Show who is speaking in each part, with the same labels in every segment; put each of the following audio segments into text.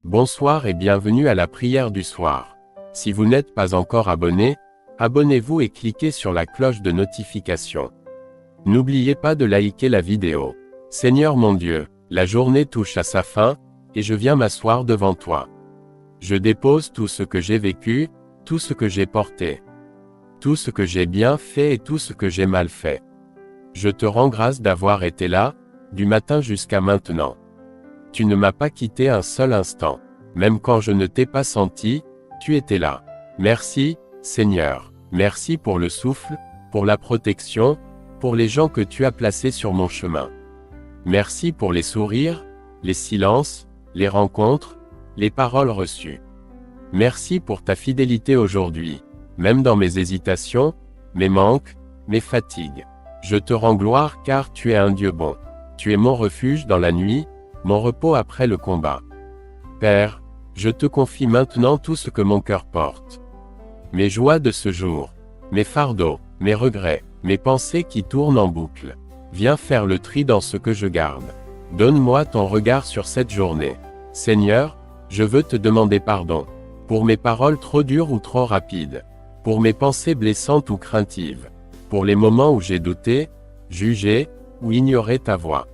Speaker 1: Bonsoir et bienvenue à la prière du soir. Si vous n'êtes pas encore abonné, abonnez-vous et cliquez sur la cloche de notification. N'oubliez pas de liker la vidéo. Seigneur mon Dieu, la journée touche à sa fin, et je viens m'asseoir devant toi. Je dépose tout ce que j'ai vécu, tout ce que j'ai porté, tout ce que j'ai bien fait et tout ce que j'ai mal fait. Je te rends grâce d'avoir été là, du matin jusqu'à maintenant. Tu ne m'as pas quitté un seul instant. Même quand je ne t'ai pas senti, tu étais là. Merci, Seigneur. Merci pour le souffle, pour la protection, pour les gens que tu as placés sur mon chemin. Merci pour les sourires, les silences, les rencontres, les paroles reçues. Merci pour ta fidélité aujourd'hui, même dans mes hésitations, mes manques, mes fatigues. Je te rends gloire car tu es un Dieu bon. Tu es mon refuge dans la nuit, mon repos après le combat. Père, je te confie maintenant tout ce que mon cœur porte. Mes joies de ce jour, mes fardeaux, mes regrets, mes pensées qui tournent en boucle. Viens faire le tri dans ce que je garde. Donne-moi ton regard sur cette journée. Seigneur, je veux te demander pardon. Pour mes paroles trop dures ou trop rapides. Pour mes pensées blessantes ou craintives. Pour les moments où j'ai douté, jugé, ou ignoré ta voix.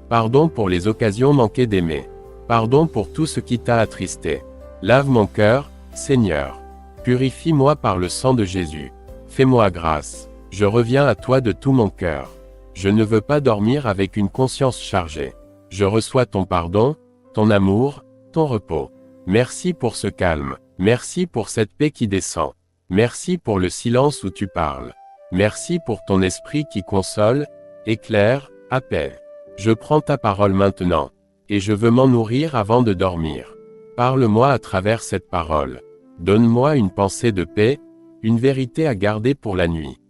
Speaker 1: Pardon pour les occasions manquées d'aimer. Pardon pour tout ce qui t'a attristé. Lave mon cœur, Seigneur. Purifie-moi par le sang de Jésus. Fais-moi grâce. Je reviens à toi de tout mon cœur. Je ne veux pas dormir avec une conscience chargée. Je reçois ton pardon, ton amour, ton repos. Merci pour ce calme. Merci pour cette paix qui descend. Merci pour le silence où tu parles. Merci pour ton esprit qui console, éclaire, apaise. Je prends ta parole maintenant, et je veux m'en nourrir avant de dormir. Parle-moi à travers cette parole. Donne-moi une pensée de paix, une vérité à garder pour la nuit.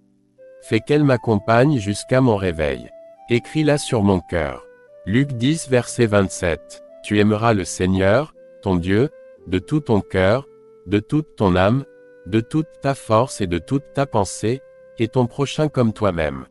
Speaker 1: Fais qu'elle m'accompagne jusqu'à mon réveil. Écris-la sur mon cœur. Luc 10 verset 27. Tu aimeras le Seigneur, ton Dieu, de tout ton cœur, de toute ton âme, de toute ta force et de toute ta pensée, et ton prochain comme toi-même.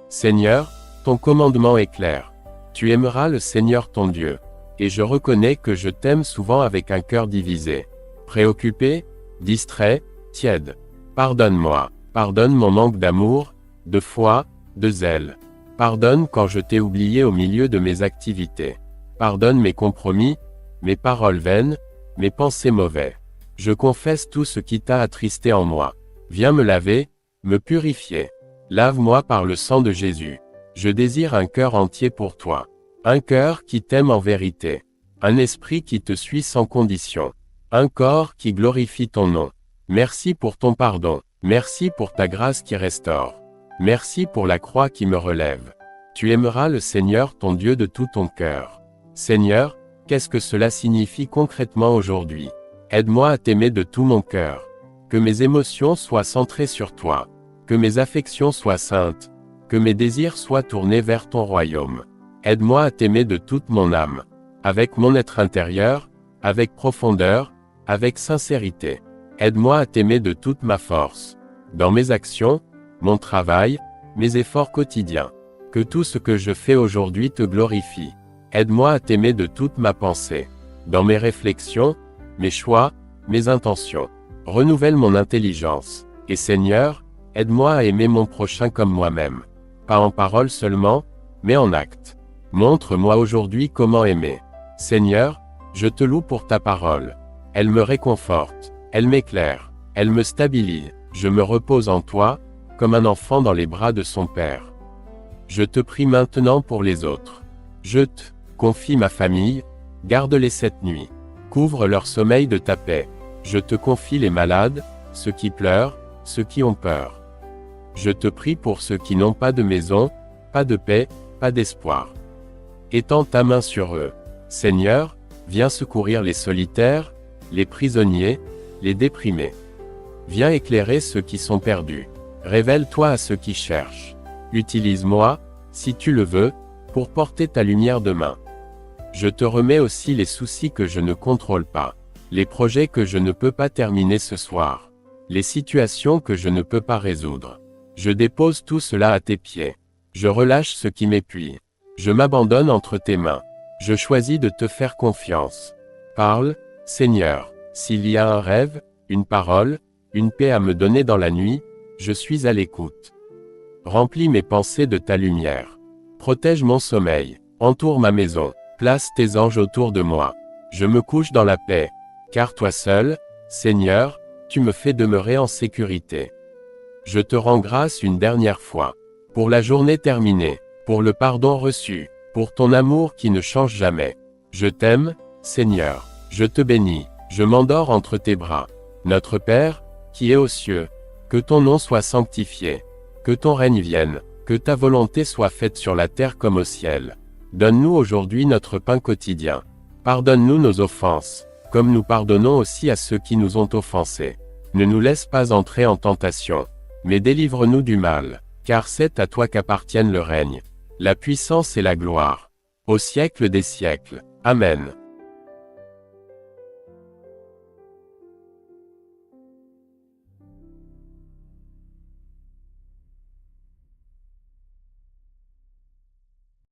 Speaker 1: Seigneur, ton commandement est clair. Tu aimeras le Seigneur ton Dieu. Et je reconnais que je t'aime souvent avec un cœur divisé. Préoccupé, distrait, tiède. Pardonne-moi. Pardonne mon manque d'amour, de foi, de zèle. Pardonne quand je t'ai oublié au milieu de mes activités. Pardonne mes compromis, mes paroles vaines, mes pensées mauvaises. Je confesse tout ce qui t'a attristé en moi. Viens me laver, me purifier. Lave-moi par le sang de Jésus. Je désire un cœur entier pour toi. Un cœur qui t'aime en vérité. Un esprit qui te suit sans condition. Un corps qui glorifie ton nom. Merci pour ton pardon. Merci pour ta grâce qui restaure. Merci pour la croix qui me relève. Tu aimeras le Seigneur ton Dieu de tout ton cœur. Seigneur, qu'est-ce que cela signifie concrètement aujourd'hui? Aide-moi à t'aimer de tout mon cœur. Que mes émotions soient centrées sur toi. Que mes affections soient saintes. Que mes désirs soient tournés vers ton royaume. Aide-moi à t'aimer de toute mon âme. Avec mon être intérieur, avec profondeur, avec sincérité. Aide-moi à t'aimer de toute ma force. Dans mes actions, mon travail, mes efforts quotidiens. Que tout ce que je fais aujourd'hui te glorifie. Aide-moi à t'aimer de toute ma pensée. Dans mes réflexions, mes choix, mes intentions. Renouvelle mon intelligence. Et Seigneur, aide-moi à aimer mon prochain comme moi-même. Pas en parole seulement, mais en acte. Montre-moi aujourd'hui comment aimer. Seigneur, je te loue pour ta parole. Elle me réconforte, elle m'éclaire, elle me stabilise. Je me repose en toi, comme un enfant dans les bras de son Père. Je te prie maintenant pour les autres. Je te confie ma famille, garde-les cette nuit. Couvre leur sommeil de ta paix. Je te confie les malades, ceux qui pleurent, ceux qui ont peur. Je te prie pour ceux qui n'ont pas de maison, pas de paix, pas d'espoir. Étends ta main sur eux. Seigneur, viens secourir les solitaires, les prisonniers, les déprimés. Viens éclairer ceux qui sont perdus. Révèle-toi à ceux qui cherchent. Utilise-moi, si tu le veux, pour porter ta lumière demain. Je te remets aussi les soucis que je ne contrôle pas. Les projets que je ne peux pas terminer ce soir. Les situations que je ne peux pas résoudre. Je dépose tout cela à tes pieds. Je relâche ce qui m'épuise. Je m'abandonne entre tes mains. Je choisis de te faire confiance. Parle, Seigneur. S'il y a un rêve, une parole, une paix à me donner dans la nuit, je suis à l'écoute. Remplis mes pensées de ta lumière. Protège mon sommeil. Entoure ma maison. Place tes anges autour de moi. Je me couche dans la paix. Car toi seul, Seigneur, tu me fais demeurer en sécurité. Je te rends grâce une dernière fois. Pour la journée terminée. Pour le pardon reçu. Pour ton amour qui ne change jamais. Je t'aime, Seigneur. Je te bénis. Je m'endors entre tes bras. Notre Père, qui es aux cieux, que ton nom soit sanctifié. Que ton règne vienne. Que ta volonté soit faite sur la terre comme au ciel. Donne-nous aujourd'hui notre pain quotidien. Pardonne-nous nos offenses, comme nous pardonnons aussi à ceux qui nous ont offensés. Ne nous laisse pas entrer en tentation, mais délivre-nous du mal, car c'est à toi qu'appartiennent le règne, la puissance et la gloire, au siècle des siècles. Amen.